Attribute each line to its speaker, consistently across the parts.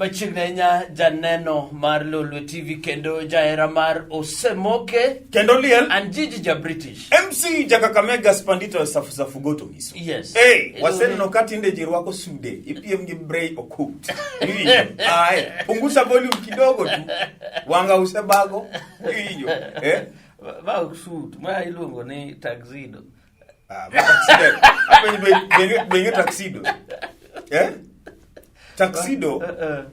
Speaker 1: Bachignenya Janeno Mar Lolwe TV kendo Jaera Mar Osemoke
Speaker 2: kendo liel
Speaker 1: and Gigi ja British
Speaker 2: MC Jakakamega Spandito safu goto miso.
Speaker 1: Yes.
Speaker 2: Hey, waseno katinde jirwako sude ipiem gi Bray Okut. Ai, punguza volume kidogo tu. Wanga usebago. Hiyo.
Speaker 1: Ba suit, ma ilungo ni tuxedo.
Speaker 2: Tuxedo. Bengi tuxedo. Tuxedo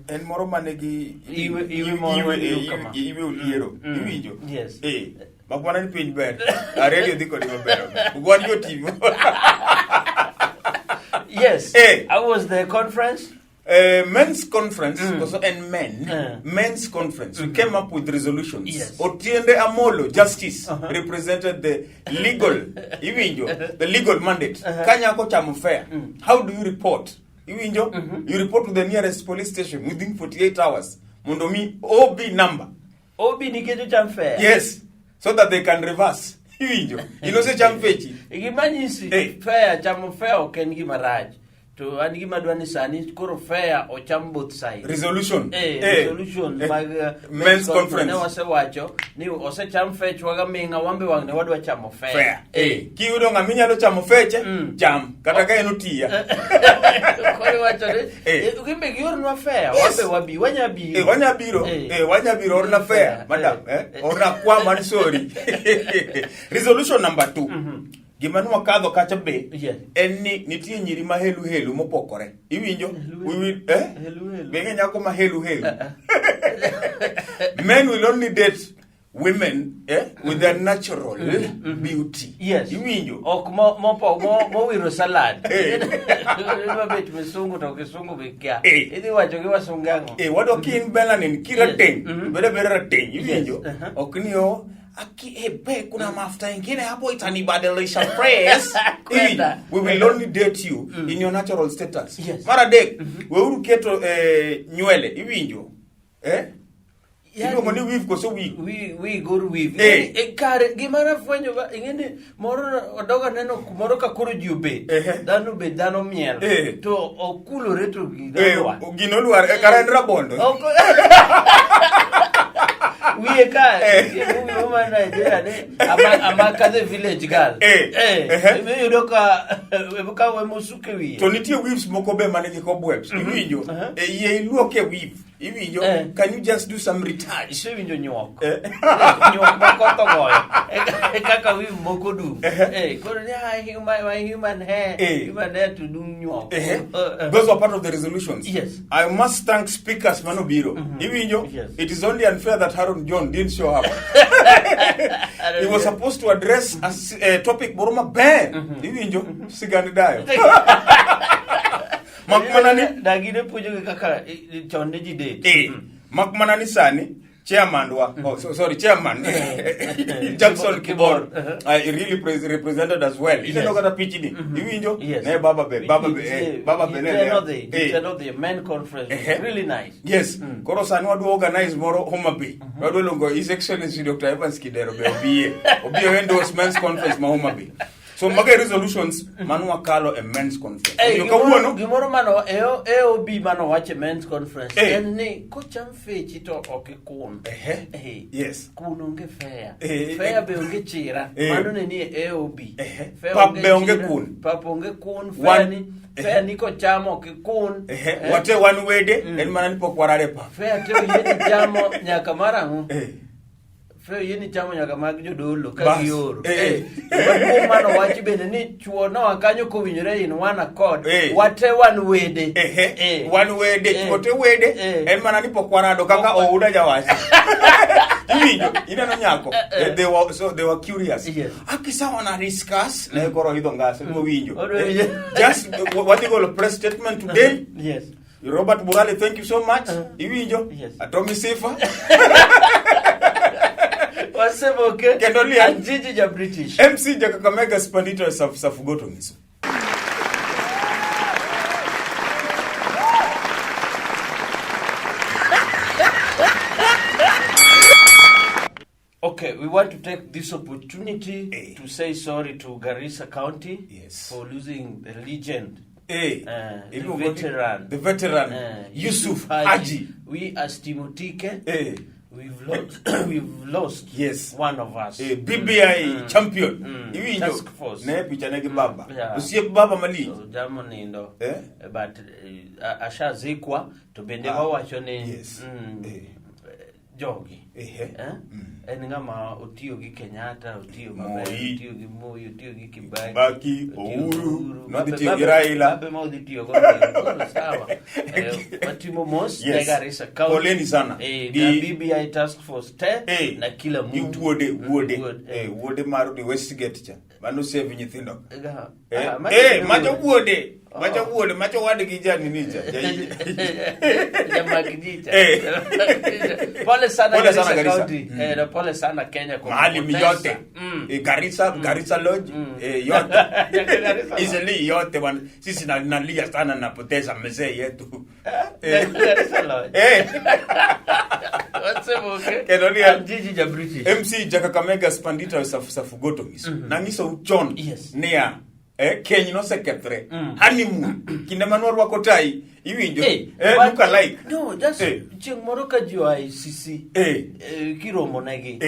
Speaker 2: en moro manegi
Speaker 1: iwe
Speaker 2: uliero. Iwinjo.
Speaker 1: Yes.
Speaker 2: Makwana ni piny ber. Radio dhiko ni maber. Ugwan yo timu.
Speaker 1: Yes. How was the conference?
Speaker 2: Men's conference, and men's conference. We came up with resolutions.
Speaker 1: Yes.
Speaker 2: Otiende Amolo, Justice, represented the legal mandate. Kanyako chamo fair. How do you report? You report to the nearest police station within 48 hours. Mundomi OB number.
Speaker 1: OB ni kejo cham fair.
Speaker 2: Yes. So that they can reverse. You know say cham fechi.
Speaker 1: Igimanyisi fair chamo fair okengi maraj. To anigi madwani sani koro fair o cham both side.
Speaker 2: Resolution.
Speaker 1: Resolution mag
Speaker 2: men's conference.
Speaker 1: Ne wasewacho ni ose cham fair chwaga minga wambe wangne wadwa chamo fair.
Speaker 2: Kiyudo ngaminyalo chamo feche cham kata ka en otiya.
Speaker 1: Koro wacho ni ukimbe giornwa fair wambe wabi wanyabiro. Wanyabiro orna fair madam orna kwa man sorry. Resolution number 2. Gimanu wakadho kacha be enni nitie nyiri ma helu mopokore. Iwinjo? Benge nyako ma helu. Men will only date women with their natural beauty. Yes.
Speaker 2: Iwinjo?
Speaker 1: Ok mo wiro salad. Mabet mesungu to kisungu bekia. Idi wacho gi wasungango.
Speaker 2: Wado kin belanin kirateng. Bere rateng. Iwinjo? Oknio be kuna mafuta ingine hapo itanibadilisha press. We will only date you in your natural status.
Speaker 1: Yes.
Speaker 2: Mara dek we uru keto nywele iwinjo ngoni weave koso
Speaker 1: we go weave kare gimana fwenyo ba ingene moro odoga neno moro ka koro jube dano miel to okulore to
Speaker 2: ginolwar kara en rabondo
Speaker 1: we woman Nigeria amaka the village girl me yodoka ebuka we musuke wi
Speaker 2: to nitie weaves moko be manigi cobwebs iwinjo ye iluoke weave iwinjo can you just do some retouch
Speaker 1: iwinjo nyok makoto goyo kaka weave moko du koro ni human hair to do nyok.
Speaker 2: Those were part of the resolutions.
Speaker 1: Yes.
Speaker 2: I must thank speakers manobiro iwinjo. It is only unfair that Haron John didn't show up. He was supposed to address a topic boroma ben iwinjo sigani dayo makmanani
Speaker 1: dagide pujo kaka chonde ji date
Speaker 2: makmanani sani chairman chairman Jackson Kibor he really represented as well. He didn't got a pitch ni iwinjo ne baba be
Speaker 1: the men conference really nice.
Speaker 2: Yes. Koro sani wadu organize moro Homa Bay wadu longo His Excellency Dr. Evans Kidero be obiye endorse men's conference ma Homa Bay. So maga resolutions manu wakalo a men's conference.
Speaker 1: Gimoro mano EOB mano wache men's conference. Ni ko cham fechi to okikun.
Speaker 2: Yes.
Speaker 1: Kun onge fair. Fair be onge chira. Mano ne ni EOB.
Speaker 2: Pap be onge kun.
Speaker 1: Pap onge kun fair ni ko chamo okikun.
Speaker 2: Wate one wede en mana ni pokwarare pa.
Speaker 1: Fair te yeni chamo nyaka marangu. Fair yeni chamo nyaka mag jodolo ka gioro. Mano wachi bende ni chuo no akanyo kowinjore in one accord. Wate one wede.
Speaker 2: One wede wote wede en mana ni pokwarado kaka ouda jawachi. Iwinjo ina nyako they were curious. Akisa wana discuss na koro hidho ngase winjo. Just what you call a press statement today.
Speaker 1: Yes.
Speaker 2: Robert Burale, thank you so much. Iwinjo atomi sifa.
Speaker 1: Osemoke
Speaker 2: kendo liel
Speaker 1: and Gigi ja British.
Speaker 2: MC Jakakamega Spandito safu goto miso.
Speaker 1: Okay, we want to take this opportunity to say sorry to Garissa County for losing the legend
Speaker 2: The veteran Yusuf Haji.
Speaker 1: We as Timotike, we've lost one of us.
Speaker 2: BBI champion.
Speaker 1: Task force.
Speaker 2: Ne picha negi baba. Usiye baba mali.
Speaker 1: So jamo nindo. But ashazikwa to bende wawachone jogi. Ngama otiyo gi Kenyatta, otiyo maber, otiyo gi Moi, otiyo gi
Speaker 2: Kibaki, Uhuru, noditiyo gi Raila.
Speaker 1: Babe ma oditiyo go sawa. Watimo mos Garissa County.
Speaker 2: Poleni sana.
Speaker 1: Na BBI task force te na kila mtu.
Speaker 2: Wuode maru di Westgate cha. Mano save nyithindo. Macho wuode, macho wade gi jani nicha.
Speaker 1: Jamakijita. Pole sana Garissa County. Pole sana Kenya kwa
Speaker 2: mahali yote. Garissa Lodge yote. Easily yote bwana. Sisi nalia sana napoteza mzee yetu.
Speaker 1: Garissa Lodge. Osemoke.
Speaker 2: Kenolia
Speaker 1: Jiji ja British.
Speaker 2: MC Jakakamega Spandita Safugotomis. Nangiso uchon nia Kenya no sekethre honeymoon kinde manor wako tai iwinjo look alike.
Speaker 1: No, just chieng moro ka jo ICC kiromo negi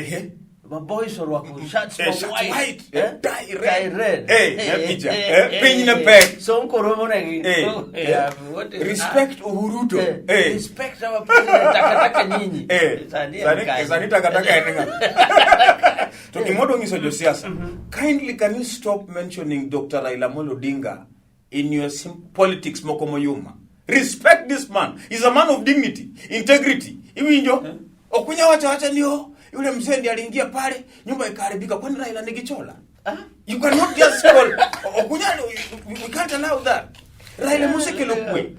Speaker 1: my boys orwako shirts white tie red
Speaker 2: piny ne pek
Speaker 1: so koromo negi
Speaker 2: respect Uhuru to
Speaker 1: respect our president takataka nyinyi
Speaker 2: sani takataka enga to kimodo ngiso josiasa kindly can you stop mentioning Dr. Raila Amolo Odinga in your politics moko moyuma. Respect this man. He's a man of dignity, integrity. Iwinjo okunya wacha ndio yule mzee ndiye aliingia pale nyumba ikaharibika kwani Raila nigichola. You cannot just call okunya, we can't allow that. Raila musekelo kwe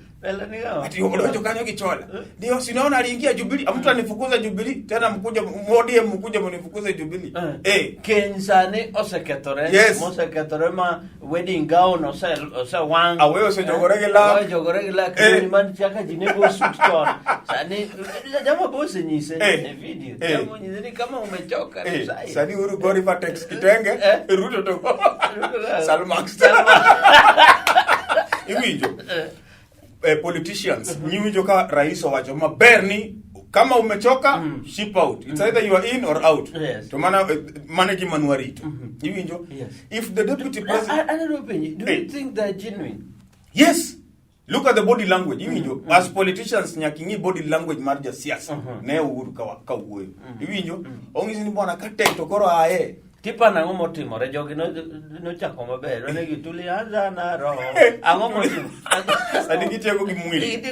Speaker 2: ati ulojo kanyo kichola ndio sinaona aliingia Jubilee mtu anifukuza Jubilee tena mkuja modie mkuja mnifukuza Jubilee
Speaker 1: Kensane oseketore ma wedding gown osa wang
Speaker 2: awewe so jogorege la
Speaker 1: man chaka jinego suit ton sani jamaa bosi nyise video jamaa nyise kama umechoka
Speaker 2: sani uru gori fatex kitenge ruto to Salmax iwinjo politicians nyiwinjo ka rais owacho maber ni kama umechoka ship out. It's either you are in or out. To manage manuarito. Iwinjo if the deputy president
Speaker 1: do you think they're genuine?
Speaker 2: Yes. Look at the body language. Iwinjo as politicians nyakingi body language marja siasa ne Uhuru ka uwe. Iwinjo ongizi ni bwana kate to koro ae
Speaker 1: tipa na ngomo timore jogi no chako maber ne gituli anza na roho angomo
Speaker 2: sadi gitego gi mwili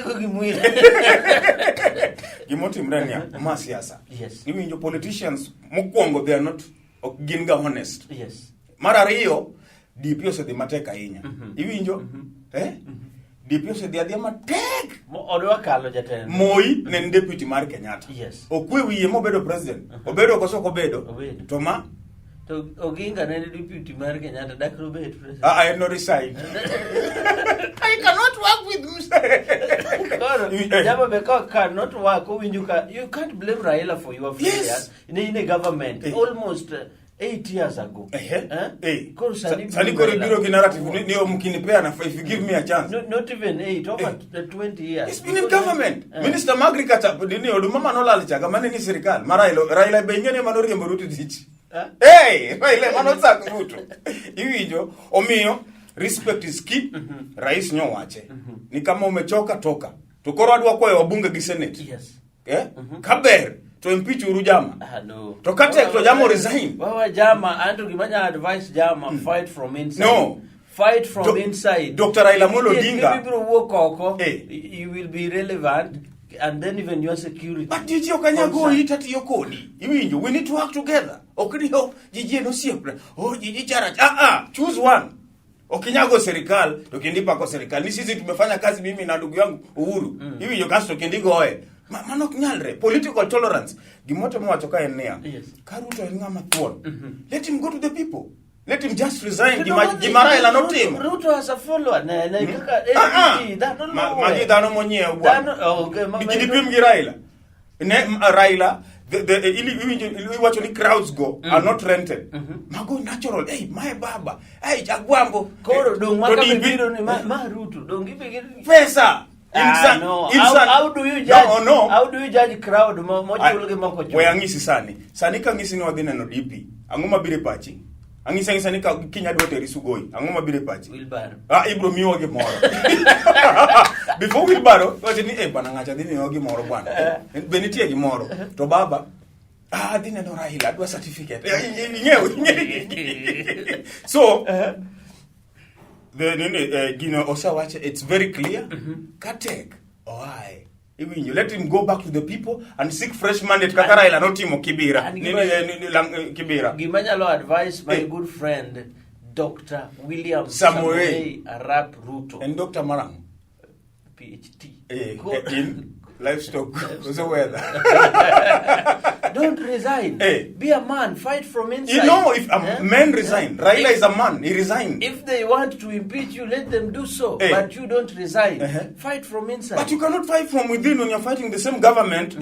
Speaker 2: gimotimre nia ma siasa. Iwinjo politicians mokwongo they are not ginga honest. Mara riyo DPO se de mateka inya. Iwinjo DPO se de matek
Speaker 1: odwa kalo jatend
Speaker 2: Moi ne deputy mar Kenyatta. Okwe wiye mo bedo president obedo koso ko bedo to ma
Speaker 1: to Oginga ne deputy mar Kenyatta dakro bet president.
Speaker 2: I have no resign. I cannot work with
Speaker 1: Jama beko cannot work winjuka. You can't blame Raila for your failures in a government almost 8 years ago.
Speaker 2: Sani kore biro ki narrative ni mkinipea na if you give me a chance.
Speaker 1: Not even 8 over 20 years.
Speaker 2: He's been in government. Minister of Agriculture dini odumama no lalichaga mane ni serikali. Raila bengene manori mboruti tich. Raila manotsa kurutu. Iwinjo omiyo respect is key. Rais nyo wache. Ni kama umechoka toka. Tukoro adwa kwa wabunge gi Senate. Kaber to impeach Uhuru Jama.
Speaker 1: No.
Speaker 2: To kate to Jama resign.
Speaker 1: Wawa Jama antu gimanya advice Jama fight from inside.
Speaker 2: No.
Speaker 1: Fight from inside.
Speaker 2: Dr. Raila Amolo Odinga.
Speaker 1: If people walk oko, you will be relevant and then even your security.
Speaker 2: But Jiji Okanyago itati yokoni. Iwinjo we need to work together. Okriho Jiji no siempre. Jiji charach. Choose one. Okinyago serikali, tokindipa kwa serikali. Ni sisi tumefanya kazi mimi na ndugu yangu Uhuru. Iwinjo kasi tokindigo oe. Manok nyalre political tolerance gimoto mo wachoka enea Karuto elinga matwon let him go to the people, let him just resign. Gimara ela no team
Speaker 1: Ruto as a follower na kaka APC that no
Speaker 2: magi dano monye ugwa gidipim gi Raila ne Raila iwacho ni crowds go are not rented. Mago natural. Hey, my baba. Hey, Jagwambo.
Speaker 1: Koro dong maka biro ni ma Ruto. Dong gibe
Speaker 2: pesa.
Speaker 1: No. How do you judge? No. How do you judge crowd mochul gi moko chul?
Speaker 2: We angisi sani ka ngisi ni wadhi neno DP. Ang'o mabire pachi? Angisa ni ka kinya dwa teri sugoi. Ang'o mabire pachi?
Speaker 1: Wilbaro.
Speaker 2: Ibro miyo gi moro. Before Wilbaro, wacho ni bana ngacha dhi miyo gi moro bwana. Benitie gi moro. To baba dhi neno Raila dwa certificate. So Osawache, it's very clear. Katek, why? Let him go back to the people and seek fresh mandate. Kakaraila no timo Kibira. Kibira.
Speaker 1: Gimanyalo advice my good friend Dr. William Samuel Arap Ruto
Speaker 2: and Dr. Marang,
Speaker 1: PhD
Speaker 2: in livestock. Weather.
Speaker 1: Don't resign. Be a man. Fight from inside.
Speaker 2: You know, if a man resign, Raila is a man. He resigned.
Speaker 1: If they want to impeach you, let them do so. But you don't resign. Fight from inside.
Speaker 2: But you cannot fight from within when you're fighting the same government.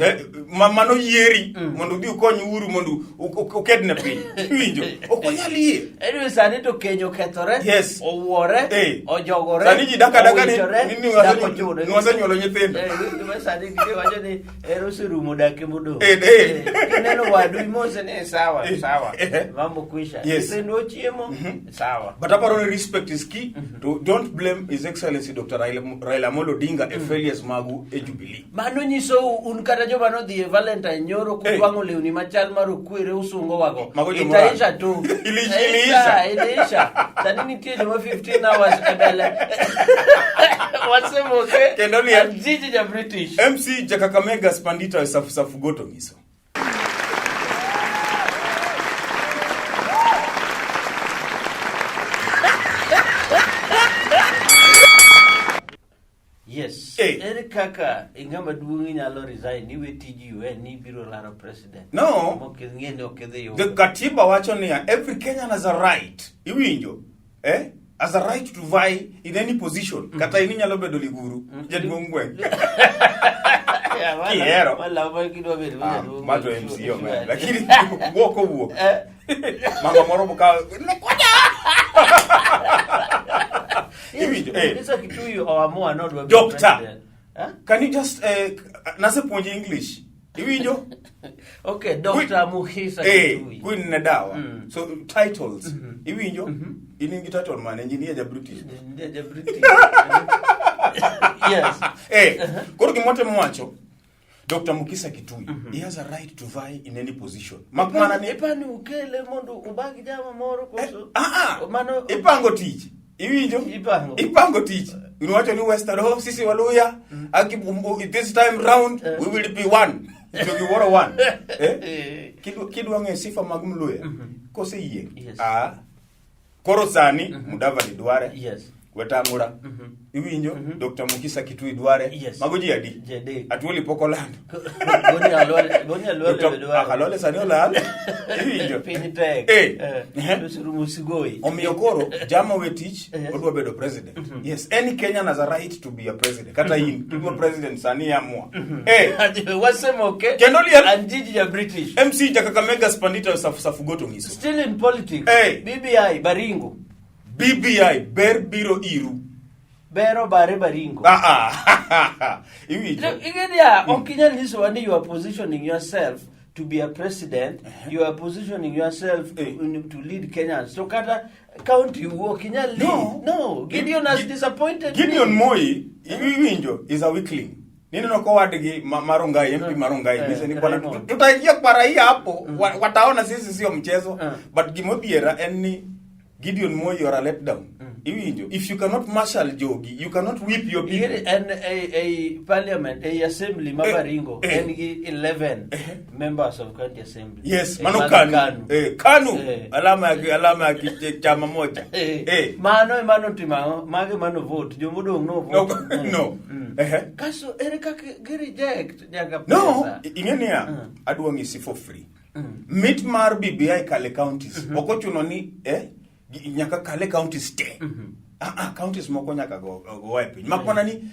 Speaker 2: Mano yeri. Mondo di ukonyi uru mondo ukedne pi. Winjo. Okonyali ye.
Speaker 1: Anyway, sani to kenyo ketore.
Speaker 2: Yes.
Speaker 1: Owore. Ojogore.
Speaker 2: Sani jidaka ni. Nini wasenyolo nyithindo.
Speaker 1: Sani kide wajo ni erosu mudake mudo. Neno wadu imose ni sawa. Mambo kwisha. Kisendo chiemo sawa.
Speaker 2: But apparently respect is key. Don't blame His Excellency Dr. Raila Amolo Odinga e failures magu e Jubilee.
Speaker 1: Mano nyiso unkata joma no dhi Valentine nyoro kutwango lewni machal maru kwere usungo wago. Itaisha tu. Ilisha. Tani nitie joma 15 hours ebele. Osemoke.
Speaker 2: Kendoni
Speaker 1: jiji ja British.
Speaker 2: MC Jakakamega Spandita safu goto miso.
Speaker 1: Yes. Ere kaka ingamba duongi nyalo resign niwe tiji ni biro laro president.
Speaker 2: No. The Katiba wacho niya every Kenyan has a right. Iwinjo. Has a right to vie in any position. Kata ini nyalo bedo liguru. Jaduong gweng.
Speaker 1: Wala kido bedo.
Speaker 2: Mato MC yo man. Lakini wuok. Mama moro buka. Doctor, can you just nase puonj English? Iwinjo?
Speaker 1: Okay, Dr. Mukhisa Kitui.
Speaker 2: Queen Nadawa. So titles. Iwinjo? Iningi title man, engineer ja British.
Speaker 1: Yes.
Speaker 2: Koro gimote mwacho. Dr. Mukhisa Kitui, he has a right to vie in any position.
Speaker 1: Makmana ni epani ukele mondo ubagi jama moro koso.
Speaker 2: Ipango tich. Iwinjo? Ipango tich. Unuwacho ni Western sisi Waluya. This time round, we will be one. So you were one. Kidu wange sifa magumluya. Kose iye. Koro sani, Mudavadi Duare.
Speaker 1: Yes.
Speaker 2: Wetangura. Iwinjo? Dr. Mukhisa Kitui Duare.
Speaker 1: Yes.
Speaker 2: Magoji adi.
Speaker 1: Jede.
Speaker 2: Atuoli poko land.
Speaker 1: Boni alole Duare.
Speaker 2: Akalole sani ola. Iwinjo?
Speaker 1: Pinitek. Dusuru musigoi.
Speaker 2: Omiyokoro, jama we teach, odwa bedo president. Yes, any Kenyan has a right to be a president. Kata in, to be president sani ya mua.
Speaker 1: Osemoke.
Speaker 2: Kendoli
Speaker 1: and jiji ja British.
Speaker 2: MC Jakakamega Spandita safu goto miso.
Speaker 1: Still in politics. BBI Baringo.
Speaker 2: BBI ber biro iru.
Speaker 1: Bero bare Baringo.
Speaker 2: Iwijo.
Speaker 1: Okinya liso wani you are positioning yourself to be a president, you are positioning yourself to lead Kenya. So kata county Okinya lead. No. Gideon has disappointed
Speaker 2: Gideon Moi, Iwinjo, is a weakling. Nini no wadigi Marongai, MP Marongai. Nise ni kwa tutaingia kwa raia hapo. Wataona sisi sio mchezo. But gimobiera any Gideon Moi, you are a letdown. If you cannot marshal Jogi, you cannot whip your people.
Speaker 1: And a parliament, a assembly, Mabaringo, and 11 members of county assembly.
Speaker 2: Yes, Manu Kanu. Alama chama moja.
Speaker 1: Mano timao, mano vote. Jomudo no vote.
Speaker 2: No.
Speaker 1: Kaso Erika reject.
Speaker 2: No, ingenia aduangisi for free. Meet mar BBI kale counties. Okochuno ni nyaka kale counties te. Counties moko nyaka go wapi. Makwana ni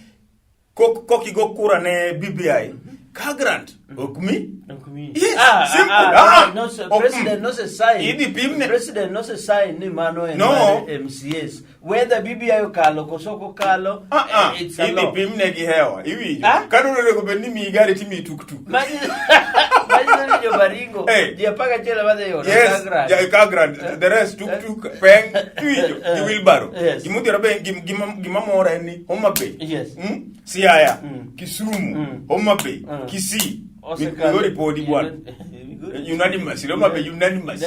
Speaker 2: koki go kura ne BBI. car grant okmi.
Speaker 1: Yes,
Speaker 2: simple.
Speaker 1: President no se sign.
Speaker 2: Idi pimne.
Speaker 1: President no se sign ni mano en MCS. Whether BBI okalo kosoko kalo, it's a law.
Speaker 2: Idi pimne gi hewa. Iwinjo. Kano rego bedni mi gari timi tuktuk.
Speaker 1: Mani jo baringo. Dia paga chela bade yo.
Speaker 2: Yes, car grant. The rest tuktuk peng iwinjo. You will borrow. Gimuti rabe gimamora ni Homa Bay.
Speaker 1: Yes.
Speaker 2: Siaya, Kisumu, Homa Bay, Kisii. Yori podi bwana. Unanimous. Homa Bay unanimous.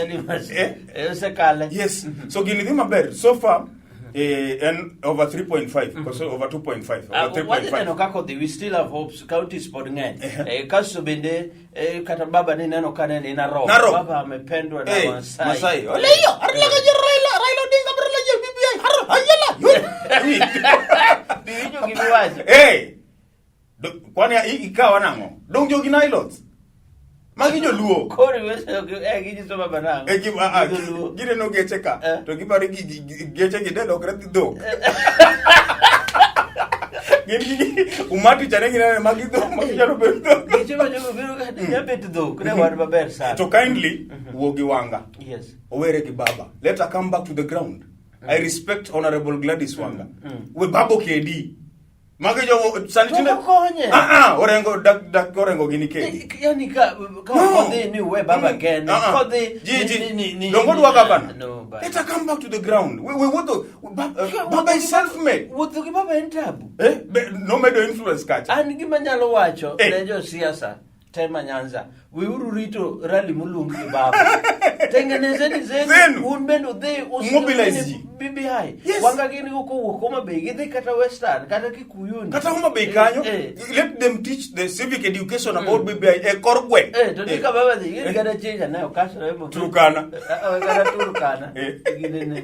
Speaker 2: Yes. So gini maber so far and over 3.5 because over 2.5 over
Speaker 1: 3.5 we still have hopes counties pod ng'eny kaso bende kata baba ni neno kane ni Narok baba amependwa na Masai
Speaker 2: oleyo arlaga Raila Odinga barlaje BBI ayela
Speaker 1: hiyo gibiwaje
Speaker 2: kwani ikawa nango dong jogi nailots magi joluo
Speaker 1: kori wese giji so baba nango
Speaker 2: gire no gecheka to gibari geche gidelo okrethi do gini umati chane gina magi do magi jaro bedo
Speaker 1: geche majogo biro ga bet do kune war maber sana
Speaker 2: to kindly wogi wanga
Speaker 1: yes
Speaker 2: owere ki baba let her come back to the ground. I respect Honorable Gladys Wanga we babo kedi mage jo sanitine orengo dak orengo gini ke
Speaker 1: yani ka kode ni we baba again kode
Speaker 2: ni don't go governor no let her come back to the ground we want to baba is self-made
Speaker 1: what the baba entabu
Speaker 2: no medo influence catch
Speaker 1: an gimanyalo wacho ne jo siasa tema Nyanza we uru rito rally mulungi baba tengenezeni zenu unbendo de
Speaker 2: mobilize
Speaker 1: BBI wanga gini uko Homa Bay gide kata Western kata Kikuyuni
Speaker 2: kata Homa Bay kanyo let them teach the civic education about BBI korgwe
Speaker 1: to nika baba de gide kada change na okaso remo
Speaker 2: Turkana
Speaker 1: kada Turkana gide ne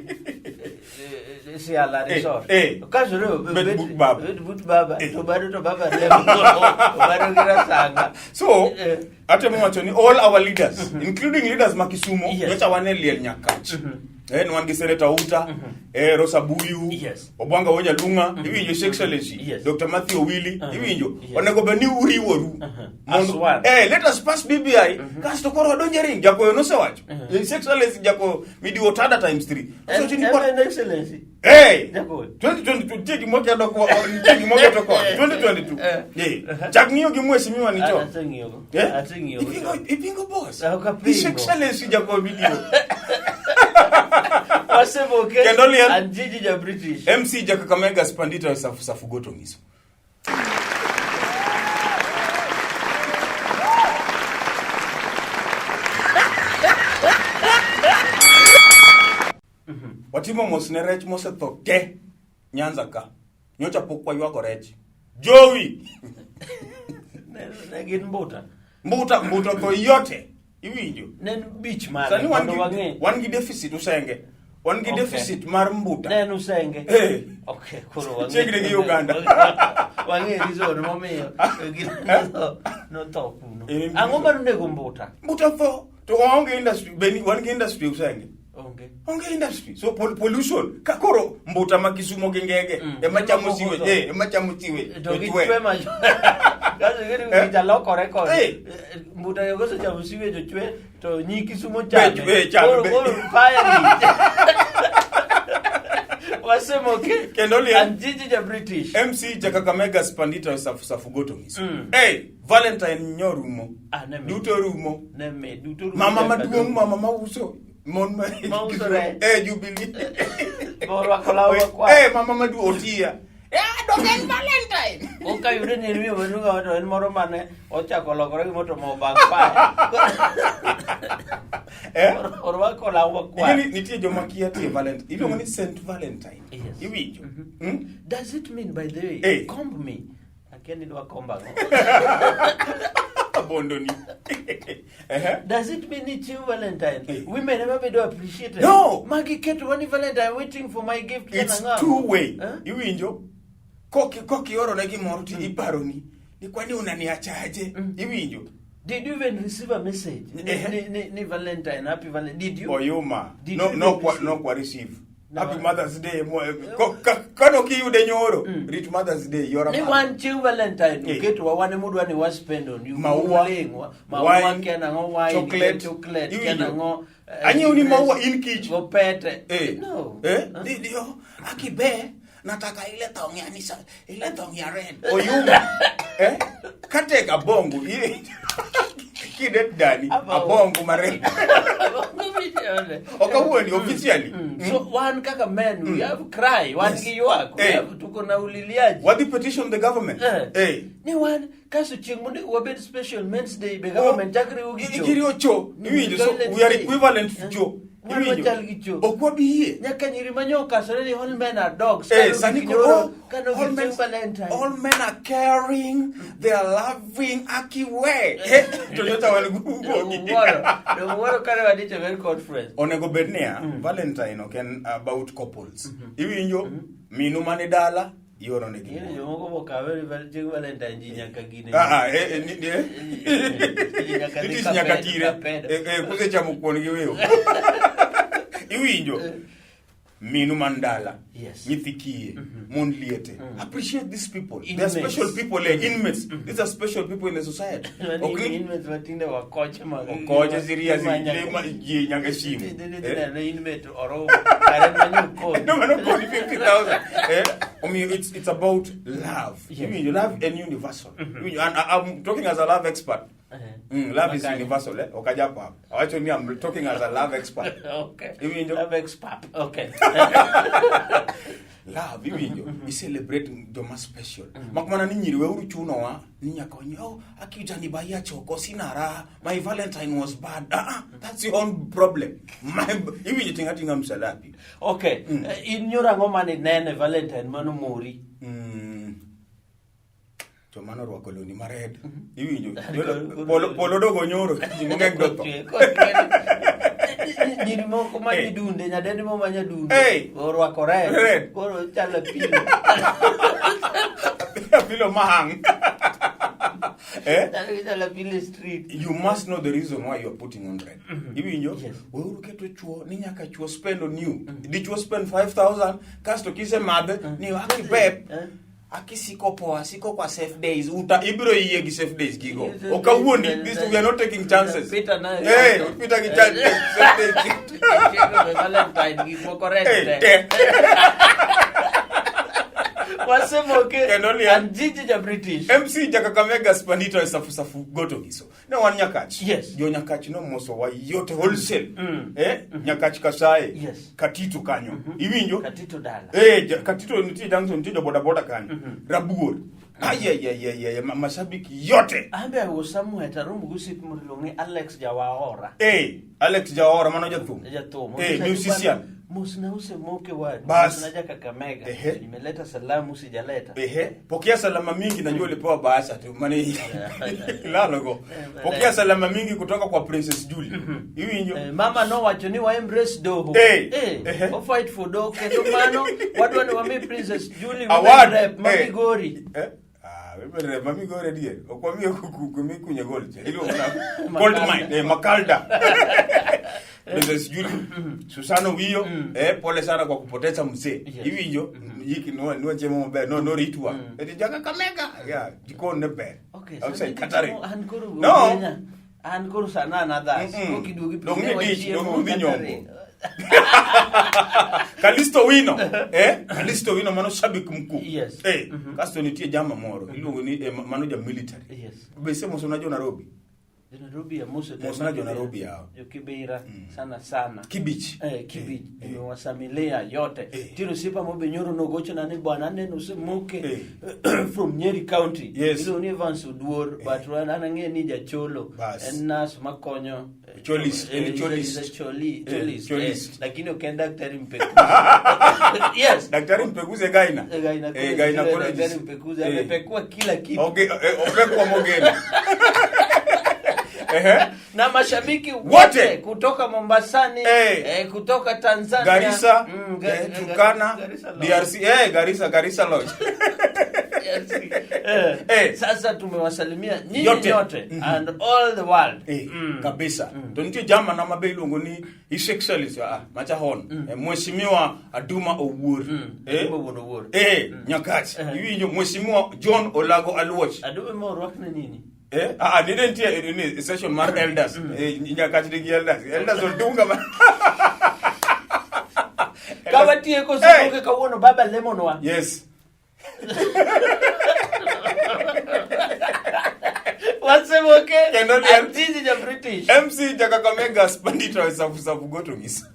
Speaker 1: si ala resort okaso remo but baba to baba remo bado gira sanga
Speaker 2: so ate mwachoni all our leaders including leaders makisumo wecha waneliel nyakach nwangi Senator Uta Rosa Buyu Obwanga Wonya Lunga iwinjo His Excellency Dr. Matthew Owili iwinjo onego beni uriworu let us pass BBI kasto koro donjering jako no sewacho His Excellency jako midiwo tada times 3
Speaker 1: so chini kwa Excellency
Speaker 2: jako 2022 tiki moja doko tiki moja doko 2022 chakniyo gimwesimiwa nicho
Speaker 1: atingiyo
Speaker 2: ipingo boss His Excellency jako video
Speaker 1: Osemoke and Gigi ja British
Speaker 2: MC Jakakamega Spandita safugoto ngiso watimo mosne rech mosetho ke Nyanza ka nyocha pokwa ywago rech jowi
Speaker 1: ne gin
Speaker 2: mbuta to yote iwinjo
Speaker 1: nen beach mara
Speaker 2: wan gi deficit usenge wan gi deficit mar mbuta
Speaker 1: nen usenge okay koro wangi
Speaker 2: chegre gi Uganda
Speaker 1: wangi rizo no momiyo no top no ango maru nego mbuta
Speaker 2: tho to onge industry beni wan gi industry usenge onge industry so pollution ka koro mbuta makisumo gengege emachamusiwe
Speaker 1: to gitwe majo kaje gere gi loko record mbuta yogoso chamusiwe jo chwe to nyikisumo chabe koro fire Osemoke and Gigi ja British
Speaker 2: MC Jakakamega Spandita safugoto ngiso Valentine nyorumo duto rumo mama maduong mama mauso mon
Speaker 1: mausore
Speaker 2: Jubilee
Speaker 1: borwa kolawa kwa
Speaker 2: mama madu otia dogen Valentine
Speaker 1: okayude ni riyo wenuga wato en moro mane ochako lokore gimoto mo bang pa orwa kolawa kwa
Speaker 2: nitie joma kia tie Valentine iluongo ni Saint Valentine iwinjo
Speaker 1: does it mean by the way comb me akeni dwa komba
Speaker 2: bondoni
Speaker 1: does it mean it's you Valentine women never do appreciate it
Speaker 2: no
Speaker 1: magi keto one Valentine waiting for my gift
Speaker 2: it's two way iwinjo koki oro na gimoro ti iparoni ni kwani unaniachaje iwinjo
Speaker 1: did you even receive a message ni Valentine happy Valentine did you
Speaker 2: oyuma no kwa receive Happy Mother's Day. Kano ki yude nyoro. Rit Mother's Day. You're a
Speaker 3: man. Ni one chieng Valentine. Uketu wawane mudu wani was spend on you. Maua kena ngo wine. Chocolate. Kena ngo.
Speaker 2: Anyi uni maua in kich.
Speaker 3: Go pete.
Speaker 2: No. Dio. Akibe. Nataka ile tong ya nisa. Ile tong ya red. Oyuma. Kateka bongo. Kidet dani. Abongo mare. Okawoni officially.
Speaker 3: So one kaka men we have cry, one giwa, we have tuko na uliliaji.
Speaker 2: What the petition the government?
Speaker 3: Ni one kasu chingmundi wabed special men's day be government jakri ugicho.
Speaker 2: Igiriocho. So we are equivalent to Joe.
Speaker 3: Okwabiye nyaka nyiri manyoka sorry all men are dogs
Speaker 2: all men are caring, they are loving akiwe toyota
Speaker 3: walo kare wadiche very conference
Speaker 2: onego bednia Valentine oken about couples iwinjo minu mane dala yoro ne gimo
Speaker 3: yomoko bokawe Valentine jinyaka gine
Speaker 2: nyaka tire kuse chamo kuon giweyo iwinjo minu mandala nyithikie mon liete appreciate these people. They are special people, inmates. These are special people in the society.
Speaker 3: Okay, inmates watinde wakoche
Speaker 2: magokoche serious je nyanga shimu
Speaker 3: inmate oro kare manyo
Speaker 2: no 50,000 I mean it's about love. You mean love and universal. And I'm talking as a love expert. Love is universal, okajapa. Actually, I'm talking as a love expert.
Speaker 3: Okay. Love expert. Okay.
Speaker 2: Love, we celebrate Doma special. Makmana ni nyiriwe uru chuno wa ninya konyo akija ni baya choko sinara. My Valentine was bad. That's your own problem. My iwinjo tinga msalapi.
Speaker 3: Okay. Inyora ngoma ni nene Valentine mano mori.
Speaker 2: To mano rwako loni mared. Iwinjo. Polo dogo nyoro. Ngeng doto.
Speaker 3: Nyiri moko manyidunde nyadendi mo manyadunde. Rwako red. Koro chala pilo.
Speaker 2: Pilo mahang.
Speaker 3: Chala pilo street.
Speaker 2: You must know the reason why you are putting on red. Iwinjo. We uruketo chuo ni nyaka chuo spend on you. Did you spend 5,000? Kasto kise madhe ni waki beb. Akisiko poa, siko kwa safe days. Ibiro iye gi safe days gigo. Okawuoni, this we are not taking chances.
Speaker 3: Peter na.
Speaker 2: Peter gi chances. Safe days.
Speaker 3: Valentine gi mo correct. Osemoke and Gigi ja British.
Speaker 2: MC Jakakamega Spanito safu goto giso. No one nyakach.
Speaker 3: Yes.
Speaker 2: Yo nyakach no moso wa yote wholesale. Nyakach kasaye.
Speaker 3: Yes.
Speaker 2: Katitu kanyo. Iwinjo?
Speaker 3: Katitu dala.
Speaker 2: Katitu niti Johnson niti boda kanyo. Rabuor. Mashabiki yote.
Speaker 3: Ambe Osemoke tarumu gusip mulonge Alex Jawahora.
Speaker 2: Alex Jawahora mano jathum. Musician.
Speaker 3: Musna Osemoke wadi. Musna jaka Kakamega. Nimeleta salamu sijaleta.
Speaker 2: Pokea salama mingi najua ulipewa bahasha tu. Mani lalogo. Pokea salama mingi kutoka kwa Princess Julie. Iwinjo.
Speaker 3: Mama no wachoni wa embrace doho. Go fight for doho. Keto mano watu wame Princess Julie rep Mami Gori.
Speaker 2: Wewe Mami Gori die. Okwamie kunye gold. Hilo gold mine Makalda. Princess Julie Susano wiyo pole sana kwa kupoteza mzee hivinjo yiki no chemo maber no ritwa eti jaka kamega jiko ne ber
Speaker 3: outside
Speaker 2: katari
Speaker 3: no ankuru sana na das ko kidugi
Speaker 2: dongni nyombo Kalisto wino mano shabik mkuu kasto nitie jama moro iluongo ni mano ja military bese moso na jo Nairobi
Speaker 3: ya
Speaker 2: Musa najo Nairobi yao.
Speaker 3: Kibera sana.
Speaker 2: Kibich.
Speaker 3: Kibich. Wasamilia yote. Tiro sipa mobe nyoro no gocho na ni bwana neno Osemoke from Nyeri County. Ilo ni Evans Uduor but anange ni ja cholo. Nas makonyo.
Speaker 2: Cholist.
Speaker 3: Lakini ukenda daktari mpekuze.
Speaker 2: Yes. Daktari mpekuze gaina.
Speaker 3: Gaina kwa daktari mpekuze amepekua kila kitu.
Speaker 2: Okay, opekua mogena.
Speaker 3: Na mashabiki wote kutoka Mombasani, kutoka Tanzania,
Speaker 2: Garissa, Turkana, DRC, Garissa Lodge.
Speaker 3: Sasa tumewasalimia nyinyi nyote and all the world.
Speaker 2: Kabisa. To nitie jama na mabe iluongo ni His Excellency macha hon Mheshimiwa Aduma Owuor.
Speaker 3: Owuor.
Speaker 2: Nyakach. Iwinjo Mheshimiwa John Olago Aluoch.
Speaker 3: Aduma morwak na nini?
Speaker 2: Nidentie in session mar elders. Nyakach digi elders odunga ma.
Speaker 3: Kama tieko Osemoke kawuono baba lemonwa.
Speaker 2: Yes.
Speaker 3: Osemoke and this is the British.
Speaker 2: MC Jakakamega Spanditra Safu Goto Miss.